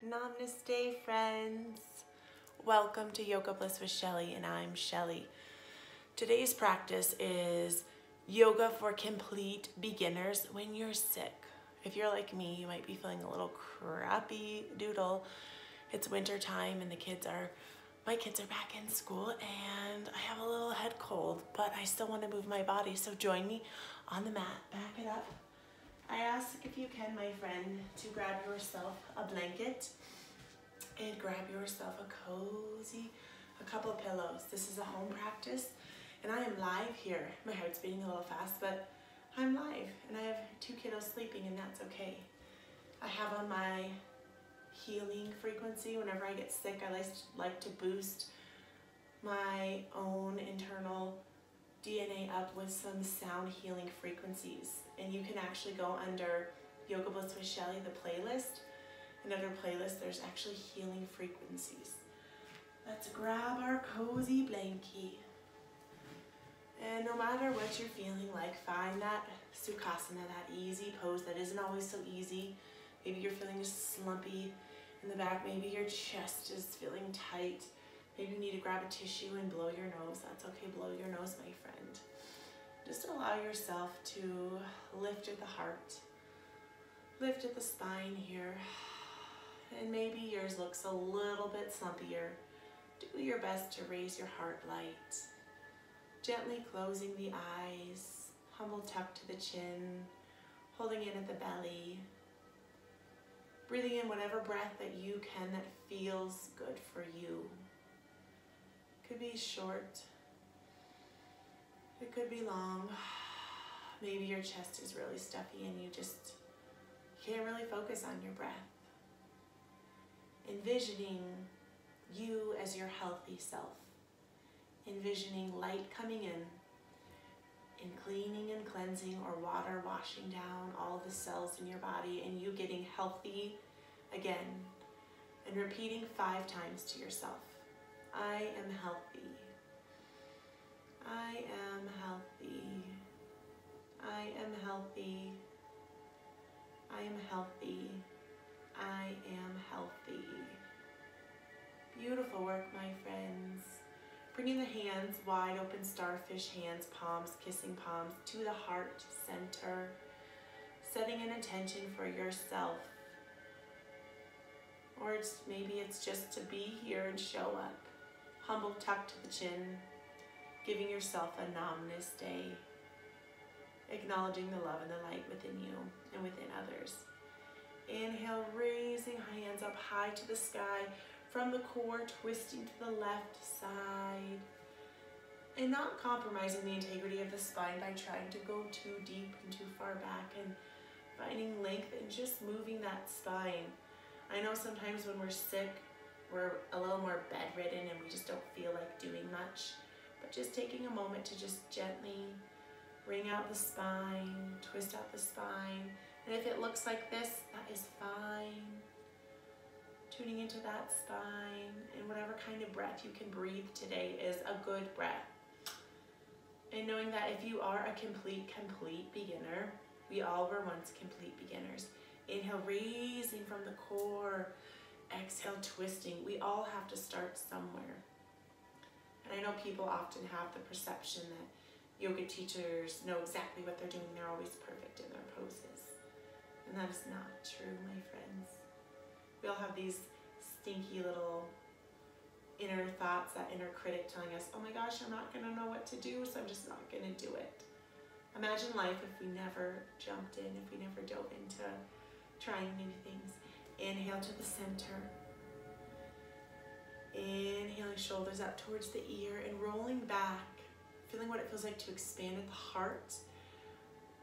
Namaste, friends. Welcome to Yoga Bliss with Shelly, and I'm Shelly. Today's practice is yoga for complete beginners when you're sick. If you're like me, you might be feeling a little crappy doodle. It's winter time and my kids are back in school and I have a little head cold, but I still want to move my body. So join me on the mat, back it up. I ask if you can, my friend, to grab yourself a blanket and grab yourself a couple of pillows. This is a home practice and I am live here. My heart's beating a little fast, but I'm live and I have 2 kiddos sleeping and that's okay. I have on my healing frequency. Whenever I get sick, I like to boost my own internal DNA up with some sound healing frequencies. And you can actually go under Yoga Bliss with Shelly, the playlist. And under playlist, there's actually healing frequencies. Let's grab our cozy blankie. And no matter what you're feeling like, find that Sukhasana, that easy pose that isn't always so easy. Maybe you're feeling just slumpy in the back. Maybe your chest is feeling tight. Maybe you need to grab a tissue and blow your nose. That's okay, blow your nose, my friend. Just allow yourself to lift at the heart, lift at the spine here. And maybe yours looks a little bit slumpier. Do your best to raise your heart light. Gently closing the eyes, humble tuck to the chin, holding in at the belly. Breathing in whatever breath that you can that feels good for you. Could be short. It could be long. Maybe your chest is really stuffy and you just can't really focus on your breath. Envisioning you as your healthy self. Envisioning light coming in and cleaning and cleansing, or water washing down all the cells in your body and you getting healthy again. And repeating 5 times to yourself. I am healthy. I am healthy. I am healthy. I am healthy. I am healthy. Beautiful work, my friends. Bringing the hands, wide open starfish hands, palms, kissing palms to the heart center. Setting an intention for yourself. Or maybe it's just to be here and show up. Humble tuck to the chin. Giving yourself a namaste. Acknowledging the love and the light within you and within others. Inhale, raising hands up high to the sky. From the core, twisting to the left side. And not compromising the integrity of the spine by trying to go too deep and too far back. And finding length and just moving that spine. I know sometimes when we're sick, we're a little more bedridden and we just don't feel like doing much. But just taking a moment to just gently wring out the spine, twist out the spine. And if it looks like this, that is fine. Tuning into that spine, and whatever kind of breath you can breathe today is a good breath. And knowing that if you are a complete beginner, we all were once complete beginners. Inhale, raising from the core. Exhale, twisting. We all have to start somewhere. And I know people often have the perception that yoga teachers know exactly what they're doing. They're always perfect in their poses. And that is not true, my friends. We all have these stinky little inner thoughts, that inner critic telling us, oh my gosh, I'm not going to know what to do, so I'm just not going to do it. Imagine life if we never jumped in, if we never dove into trying new things. Inhale to the center. Inhaling, shoulders up towards the ear and rolling back, feeling what it feels like to expand at the heart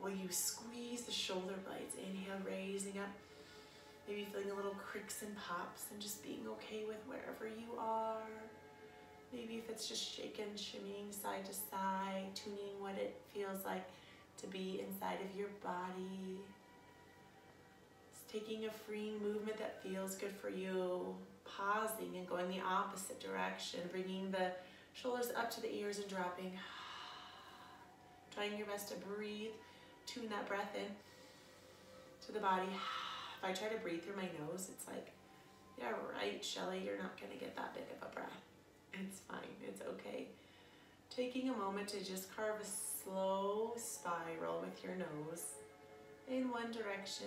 while you squeeze the shoulder blades. Inhale, raising up. Maybe feeling a little cricks and pops and just being okay with wherever you are. Maybe if it's just shaking, shimmying side to side, tuning what it feels like to be inside of your body. Just taking a freeing movement that feels good for you. Pausing and going the opposite direction. Bringing the shoulders up to the ears and dropping. Trying your best to breathe. Tune that breath in to the body. If I try to breathe through my nose, tonight, Shelly, you're not going to get that big of a breath. It's fine. It's okay. Taking a moment to just carve a slow spiral with your nose in one direction,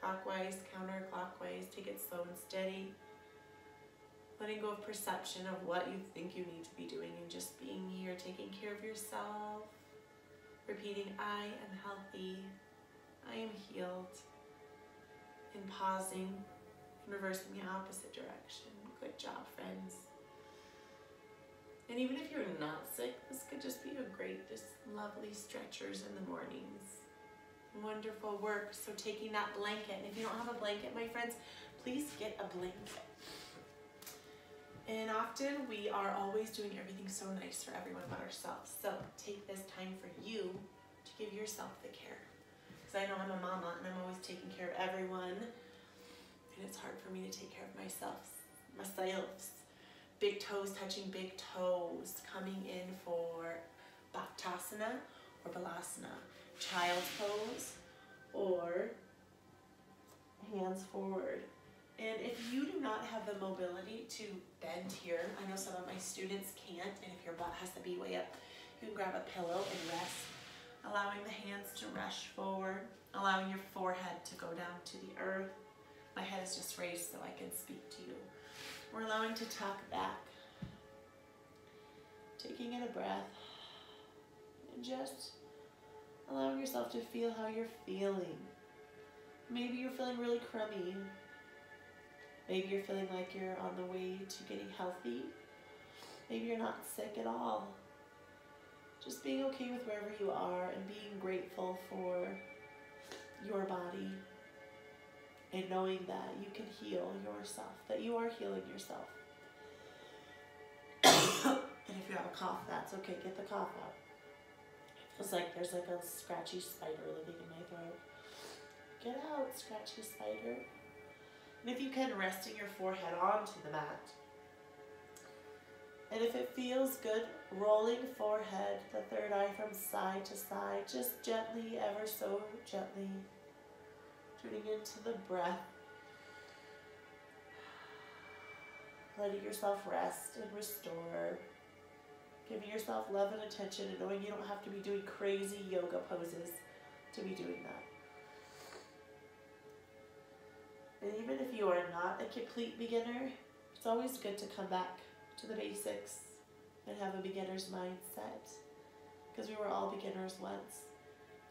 clockwise, counterclockwise. Take it slow and steady. Letting go of perception of what you think you need to be doing and just being here, taking care of yourself. Repeating, I am healthy. I am healed. And pausing and reversing the opposite direction. Good job, friends. And even if you're not sick, this could just be a great, just lovely stretchers in the mornings. Wonderful work. So taking that blanket, and if you don't have a blanket, my friends, please get a blanket. And often we are always doing everything so nice for everyone but ourselves. So take this time for you to give yourself the care. Because I know I'm a mama and I'm always taking care of everyone. And it's hard for me to take care of myself. Big toes touching big toes. Coming in for Bhaktasana or Balasana. Child's pose or hands forward. And if you do not have the mobility to bend here, I know some of my students can't, and if your butt has to be way up, you can grab a pillow and rest, allowing the hands to rush forward, allowing your forehead to go down to the earth. My head is just raised so I can speak to you. We're allowing to tuck back, taking in a breath, and just allowing yourself to feel how you're feeling. Maybe you're feeling really crummy. Maybe you're feeling like you're on the way to getting healthy. Maybe you're not sick at all. Just being okay with wherever you are and being grateful for your body and knowing that you can heal yourself, that you are healing yourself. And if you have a cough, that's okay. Get the cough out. It feels like there's like a scratchy spider living in my throat. Get out, scratchy spider. And if you can, resting your forehead onto the mat. And if it feels good, rolling forehead, the third eye from side to side, just gently, ever so gently, tuning into the breath. Letting yourself rest and restore. Giving yourself love and attention and knowing you don't have to be doing crazy yoga poses to be doing that. And even if you are not a complete beginner, it's always good to come back to the basics and have a beginner's mindset. Because we were all beginners once.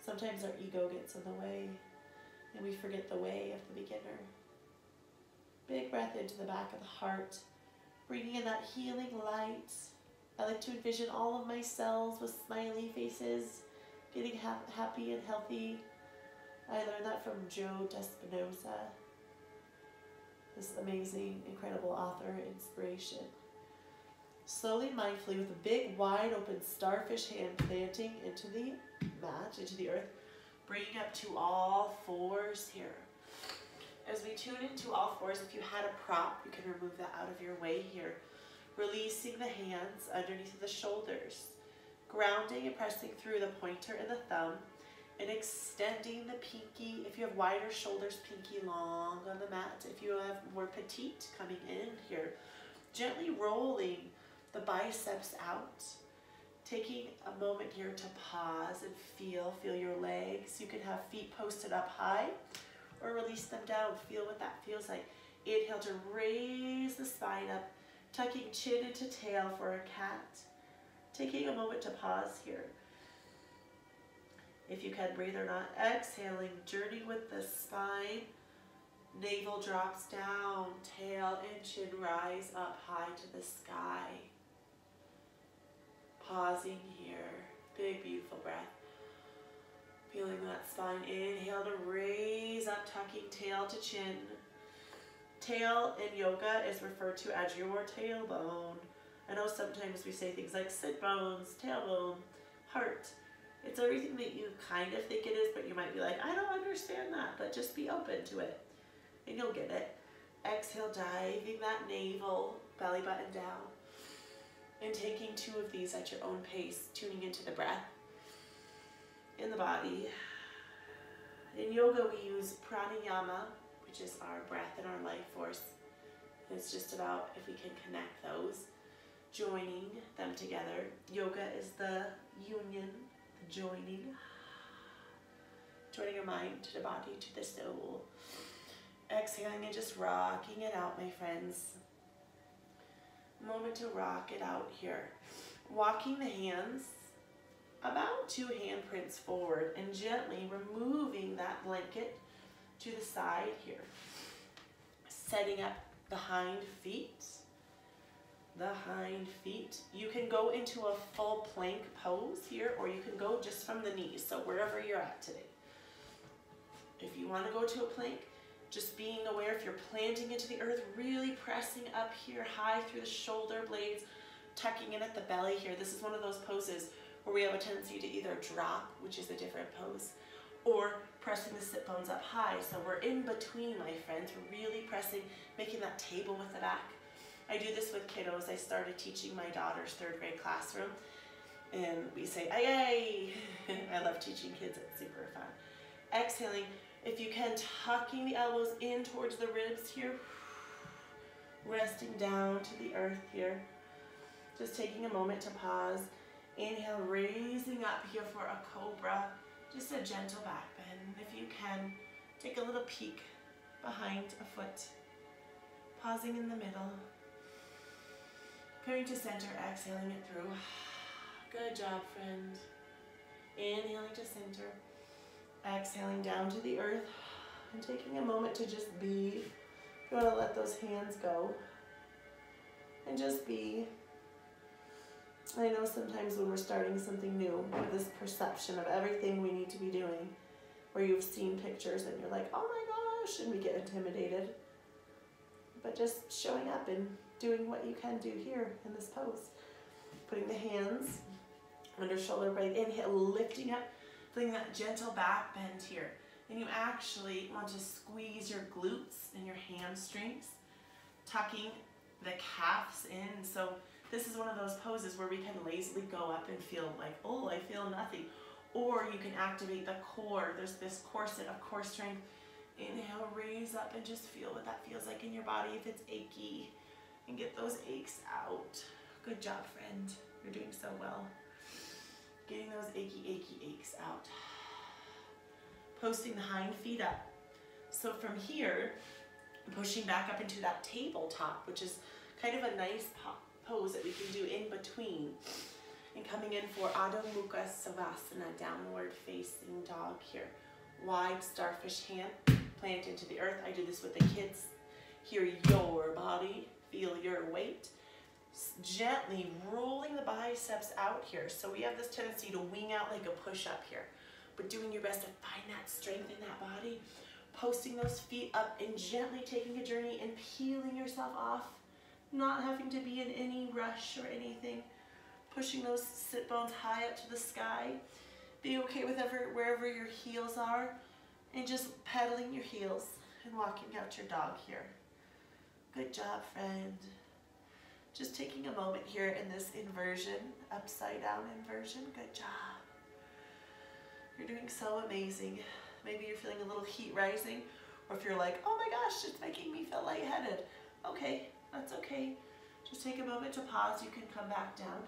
Sometimes our ego gets in the way and we forget the way of the beginner. Big breath into the back of the heart, bringing in that healing light. I like to envision all of my cells with smiley faces, getting happy and healthy. I learned that from Joe D'Espinosa, this amazing, incredible author, inspiration. Slowly, mindfully, with a big, wide open starfish hand planting into the mat, into the earth, bringing up to all fours here. As we tune into all fours, if you had a prop, you can remove that out of your way here. Releasing the hands underneath the shoulders, grounding and pressing through the pointer and the thumb, and extending the pinky. If you have wider shoulders, pinky long on the mat. If you have more petite, coming in here, gently rolling the biceps out. Taking a moment here to pause and feel your legs. You can have feet posted up high or release them down. Feel what that feels like. Inhale to raise the spine up, tucking chin into tail for a cat. Taking a moment to pause here. If you can breathe or not, exhaling, journey with the spine. Navel drops down, tail and chin rise up high to the sky. Pausing here, big beautiful breath. Feeling that spine, inhale to raise up, tucking tail to chin. Tail in yoga is referred to as your tailbone. I know sometimes we say things like sit bones, tailbone, heart. It's everything that you kind of think it is, but you might be like, I don't understand that, but just be open to it and you'll get it. Exhale, diving that navel, belly button down, and taking 2 of these at your own pace, tuning into the breath in the body. In yoga, we use pranayama, which is our breath and our life force. it's just about if we can connect those, joining them together. Yoga is the union, the joining your mind to the body, to the soul. Exhaling and just rocking it out, my friends. Moment to rock it out here. Walking the hands about 2 handprints forward and gently removing that blanket to the side here. Setting up the hind feet. You can go into a full plank pose here, or you can go just from the knees, so wherever you're at today. If you want to go to a plank, just being aware if you're planting into the earth, really pressing up here high through the shoulder blades, tucking in at the belly here. This is one of those poses where we have a tendency to either drop, which is a different pose, or pressing the sit bones up high. So we're in between, my friends. We're really pressing, making that table with the back. I do this with kiddos. I started teaching my daughter's 3rd grade classroom, and we say, aye, aye. I love teaching kids. It's super fun. Exhaling, if you can, tucking the elbows in towards the ribs here, resting down to the earth here. Just taking a moment to pause. Inhale, raising up here for a cobra. Just a gentle back bend. If you can, take a little peek behind a foot. Pausing in the middle. Coming to center, exhaling it through. Good job, friend. Inhaling to center. Exhaling down to the earth. And taking a moment to just be. You want to let those hands go. And just be. I know sometimes when we're starting something new, with this perception of everything we need to be doing, where you've seen pictures and you're like, oh my gosh, and we get intimidated. But just showing up and doing what you can do here in this pose. Putting the hands under shoulder blade, inhale, lifting up, feeling that gentle back bend here. And you actually want to squeeze your glutes and your hamstrings, tucking the calves in. So this is one of those poses where we can lazily go up and feel like, oh, I feel nothing. Or you can activate the core. There's this corset of core strength. Inhale, raise up and just feel what that feels like in your body if it's achy. And get those aches out. Good job, friend. You're doing so well. Getting those achy aches out. Posting the hind feet up. So from here, pushing back up into that tabletop, which is kind of a nice pose that we can do in between. And coming in for Adho Mukha Savasana, downward facing dog here. Wide starfish hand, plant into the earth. I do this with the kids. Hear your body, feel your weight. Gently rolling the biceps out here. So we have this tendency to wing out like a push-up here. But doing your best to find that strength in that body. Posting those feet up and gently taking a journey and peeling yourself off. Not having to be in any rush or anything. Pushing those sit bones high up to the sky. Be okay with wherever your heels are. And just pedaling your heels and walking out your dog here. Good job, friend. Just taking a moment here in this inversion, upside down inversion. Good job. You're doing so amazing. Maybe you're feeling a little heat rising, or if you're like, oh my gosh, it's making me feel lightheaded. Okay, that's okay. Just take a moment to pause. You can come back down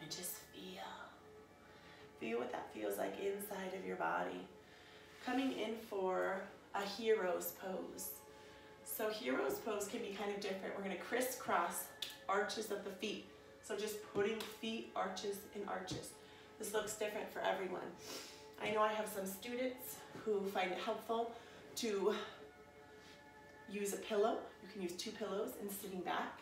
and just feel. Feel what that feels like inside of your body. Coming in for a hero's pose. So hero's pose can be kind of different. We're going to crisscross arches of the feet. So just putting feet, arches, and arches. This looks different for everyone. I know I have some students who find it helpful to use a pillow. You can use 2 pillows and sitting back.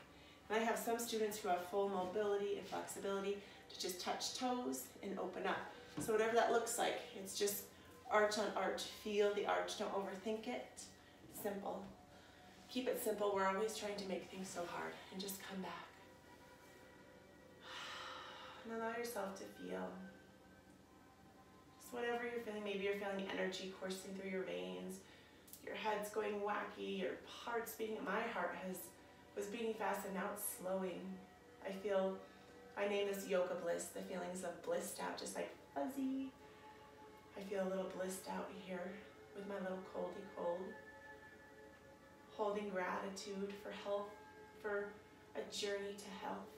And I have some students who have full mobility and flexibility to just touch toes and open up. So whatever that looks like, it's just arch on arch. Feel the arch, don't overthink it. Simple. Keep it simple. We're always trying to make things so hard. And just come back. And allow yourself to feel. Just whatever you're feeling. Maybe you're feeling energy coursing through your veins. Your head's going wacky. Your heart's beating. My heart was beating fast and now it's slowing. I name this yoga bliss. The feelings of blissed out, just like fuzzy. I feel a little blissed out here with my little coldy cold. holding gratitude for health, for a journey to health.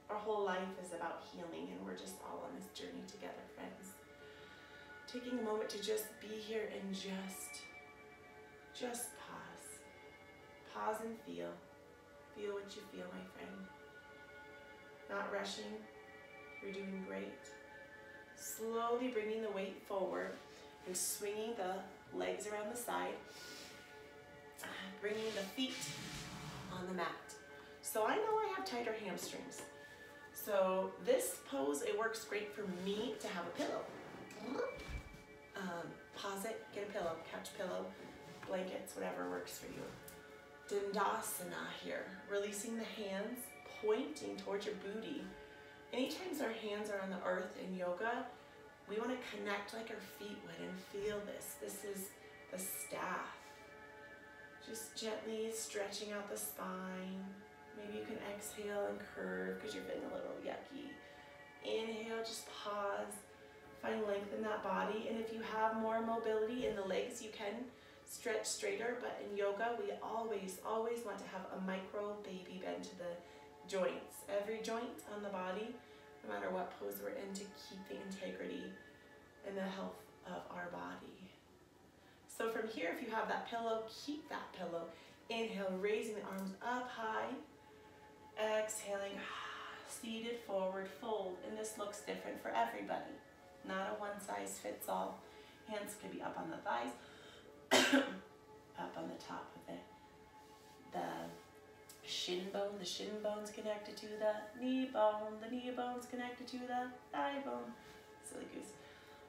Our whole life is about healing, and we're just all on this journey together, friends. Taking a moment to just be here and just pause. Pause and feel. Feel what you feel, my friend. Not rushing. You're doing great. Slowly bringing the weight forward and swinging the legs around the side. Bringing the feet on the mat. So I know I have tighter hamstrings. So this pose, it works great for me to have a pillow. Pause it, get a pillow, couch pillow, blankets, whatever works for you. Dandasana here, releasing the hands, pointing towards your booty. Anytime our hands are on the earth in yoga, we want to connect like our feet would and feel this. This is the staff. Just gently stretching out the spine. Maybe you can exhale and curve because you're feeling a little yucky. Inhale, just pause. Find length in that body. And if you have more mobility in the legs, you can stretch straighter. But in yoga, we always want to have a micro baby bend to the joints. Every joint on the body, no matter what pose we're in, to keep the integrity and the health of our body. So from here, if you have that pillow, keep that pillow. Inhale, raising the arms up high. Exhaling, seated forward fold. And this looks different for everybody. Not a one size fits all. Hands could be up on the thighs, up on the top of the shin bone. The shin bone's connected to the knee bone's connected to the thigh bone. Silly goose.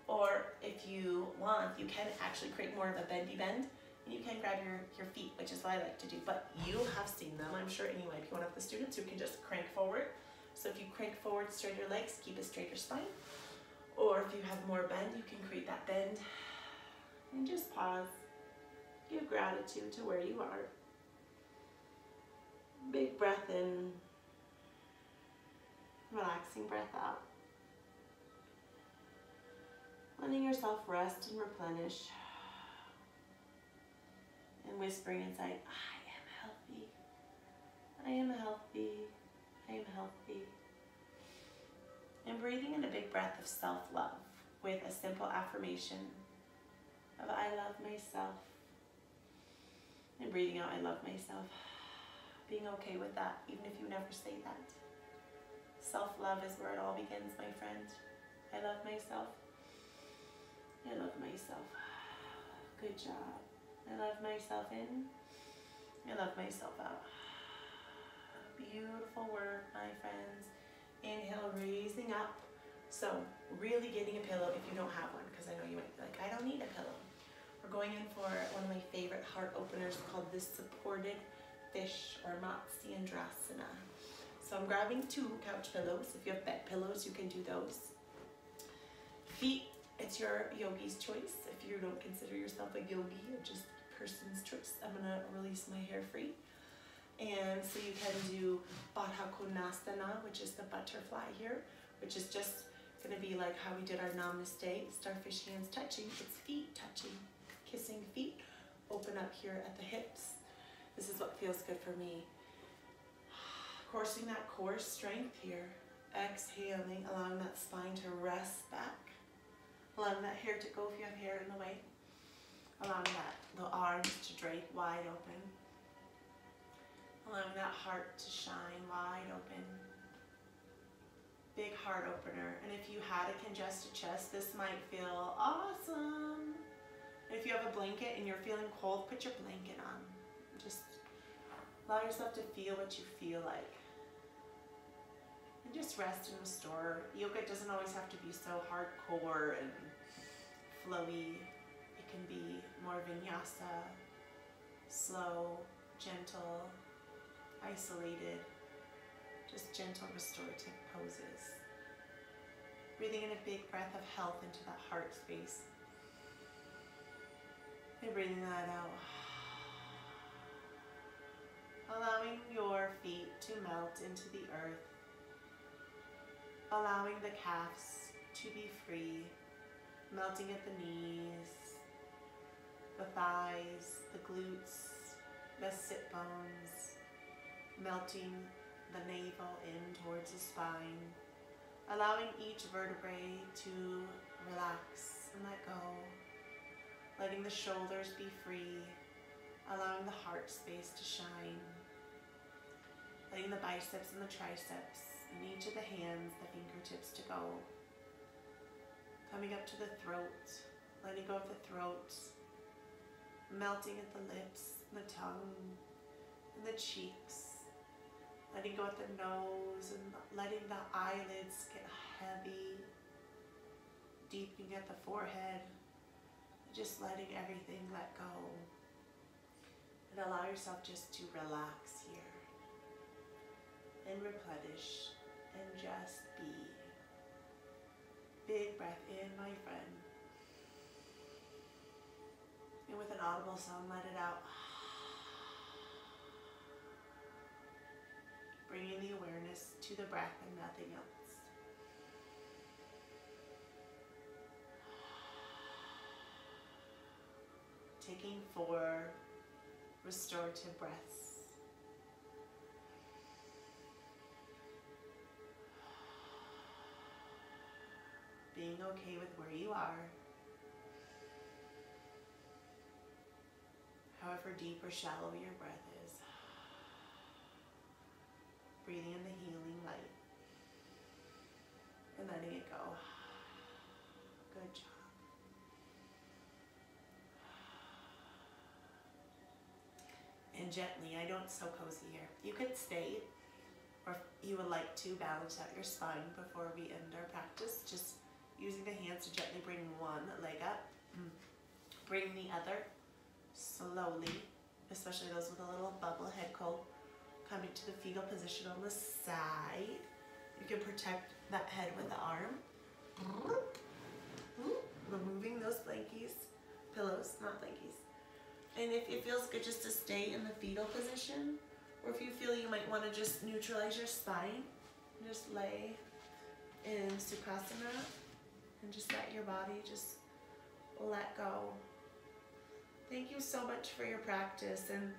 Or if you want, you can actually create more of a bendy bend. And you can grab your feet, which is what I like to do. But you have seen them, I'm sure anyway. If you're one of the students who can just crank forward. So if you crank forward, straighter legs, keep a straighter spine. Or if you have more bend, you can create that bend. And just pause. Give gratitude to where you are. Big breath in. Relaxing breath out. Letting yourself rest and replenish. And whispering inside, I am healthy. I am healthy. I am healthy. And breathing in a big breath of self-love with a simple affirmation of I love myself. And breathing out, I love myself. Being okay with that, even if you never say that. Self-love is where it all begins, my friend. I love myself. I love myself. Good job. I love myself in. I love myself out. Beautiful work, my friends. Inhale, raising up. So really getting a pillow if you don't have one, because I know you might be like, I don't need a pillow. We're going in for one of my favorite heart openers called the supported fish or Matsyendrasana. So I'm grabbing 2 couch pillows. If you have bed pillows, you can do those. Feet, it's your yogi's choice. If you don't consider yourself a yogi, or just person's choice. I'm gonna release my hair free. And so you can do Baddha Konasana, which is the butterfly here, which is just gonna be like how we did our namaste, starfish hands touching, it's feet touching, kissing feet, open up here at the hips. This is what feels good for me. Coursing that core strength here, exhaling, allowing that spine to rest back, allowing that hair to go if you have hair in the way. Allowing the arms to drape wide open. Allowing that heart to shine wide open. Big heart opener. And if you had a congested chest, this might feel awesome. If you have a blanket and you're feeling cold, put your blanket on. Just allow yourself to feel what you feel like. And just rest and restore. Yoga doesn't always have to be so hardcore and flowy. It can be more vinyasa, slow, gentle, isolated, just gentle restorative poses. Breathing in a big breath of health into that heart space. And breathing that out. Allowing your feet to melt into the earth. Allowing the calves to be free. Melting at the knees, the thighs, the glutes, the sit bones, melting the navel in towards the spine, allowing each vertebrae to relax and let go, letting the shoulders be free, allowing the heart space to shine, letting the biceps and the triceps and each of the hands, the fingertips to go, coming up to the throat, letting go of the throat, melting at the lips, the tongue, and the cheeks, letting go at the nose and letting the eyelids get heavy, deepening at the forehead, just letting everything let go. And allow yourself just to relax here and replenish and just be. Big breath in, my friend. And with an audible sound, let it out. Bringing the awareness to the breath and nothing else. Taking 4 restorative breaths. Being okay with where you are. However deep or shallow your breath is. Breathing in the healing light. And letting it go. Good job. And gently, I know it's so cozy here. You could stay, or if you would like to balance out your spine before we end our practice, just using the hands to gently bring one leg up. Bring the other slowly, especially those with a little bubble head cold, coming to the fetal position on the side. You can protect that head with the arm. Removing those blankies, pillows, not blankies. And if it feels good just to stay in the fetal position, or if you feel you might want to just neutralize your spine, just lay in Sukhasana and just let your body just let go. Thank you so much for your practice, and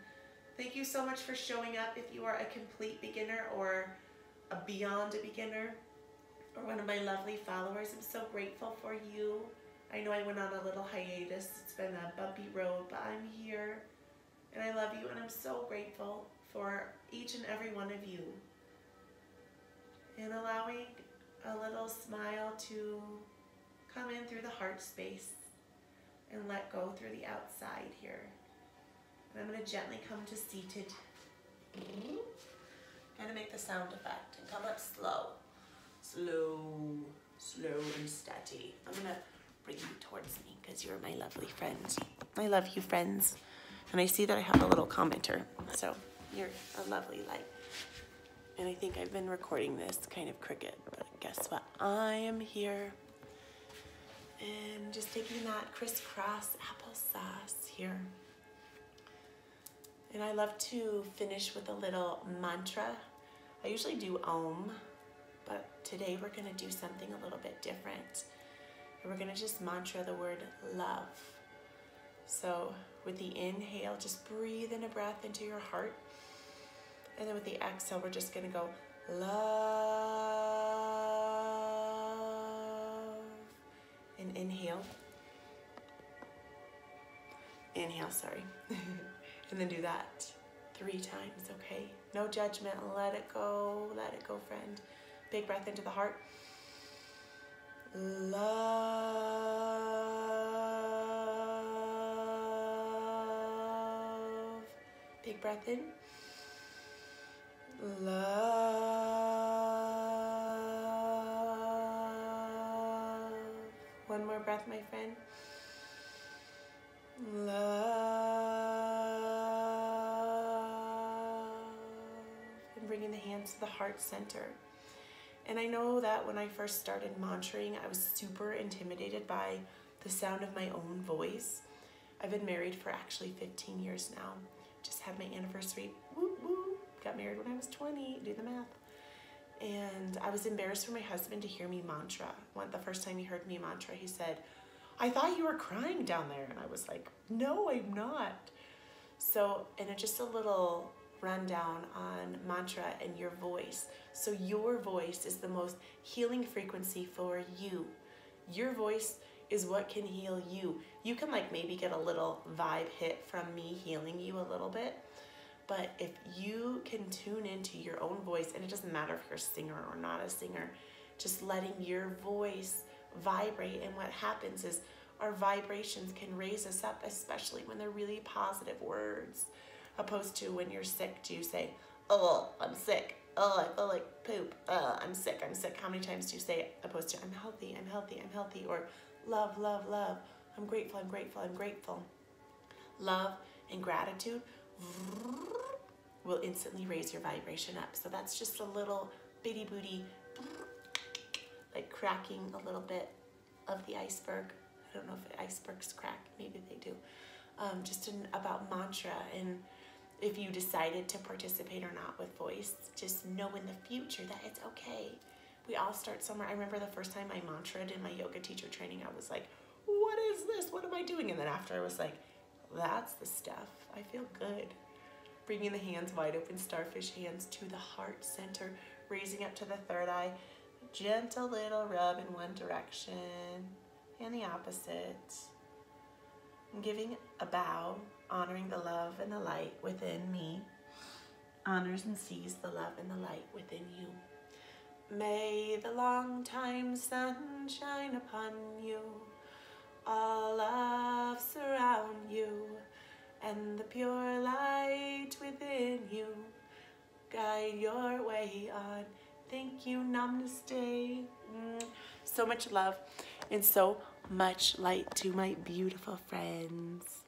thank you so much for showing up if you are a complete beginner or a beyond a beginner or one of my lovely followers. I'm so grateful for you. I know I went on a little hiatus. It's been a bumpy road, but I'm here and I love you, and I'm so grateful for each and every one of you. And allowing a little smile to come in through the heart space and let go through the outside here. And I'm going to gently come to seated. Gonna make the sound effect and come up slow. Slow and steady. I'm gonna bring you towards me because you're my lovely friends. I love you, friends. And I see that I have a little commenter. So you're a lovely light. And I think I've been recording this kind of crooked, but guess what? I am here. And just taking that crisscross applesauce here. And I love to finish with a little mantra. I usually do Om, but today we're gonna do something a little bit different. And we're gonna just mantra the word love. So with the inhale, just breathe in a breath into your heart. And then with the exhale, we're just gonna go love. And inhale. Inhale, sorry. And then do that 3 times, okay? No judgment, let it go, friend. Big breath into the heart. Love. Big breath in. Love. One more breath, my friend. Love. And bringing the hands to the heart center. And I know that when I first started mantraing, I was super intimidated by the sound of my own voice. I've been married for actually 15 years now. Just had my anniversary. Woo woo. Got married when I was 20. Do the math. And I was embarrassed for my husband to hear me mantra. The first time he heard me mantra, he said, "I thought you were crying down there." And I was like, "No, I'm not." So, and just a little rundown on mantra and your voice. So your voice is the most healing frequency for you. Your voice is what can heal you. You can like maybe get a little vibe hit from me healing you a little bit, but if you can tune into your own voice, and it doesn't matter if you're a singer or not a singer, just letting your voice vibrate, and what happens is our vibrations can raise us up, especially when they're really positive words, opposed to when you're sick. Do you say, oh, I'm sick, oh, I feel like poop, I'm sick, I'm sick? How many times do you say it opposed to I'm healthy, I'm healthy, I'm healthy, or love, love, love, I'm grateful, I'm grateful, I'm grateful? Love and gratitude will instantly raise your vibration up. So that's just a little bitty booty, like cracking a little bit of the iceberg. I don't know if icebergs crack, maybe they do. About mantra, and if you decided to participate or not with voice, just know in the future that it's okay. We all start somewhere. I remember the first time I mantraed in my yoga teacher training, I was like, what is this? What am I doing? And then after I was like, that's the stuff. I feel good. Bringing the hands wide open, starfish hands to the heart center, raising up to the third eye. Gentle little rub in one direction and the opposite. I'm giving a bow, honoring the love and the light within me. Honors and sees the love and the light within you. May the long time sun shine upon you. All love surround you, and the pure light within you guide your way on. Thank you, namaste. So much love and so much light to my beautiful friends.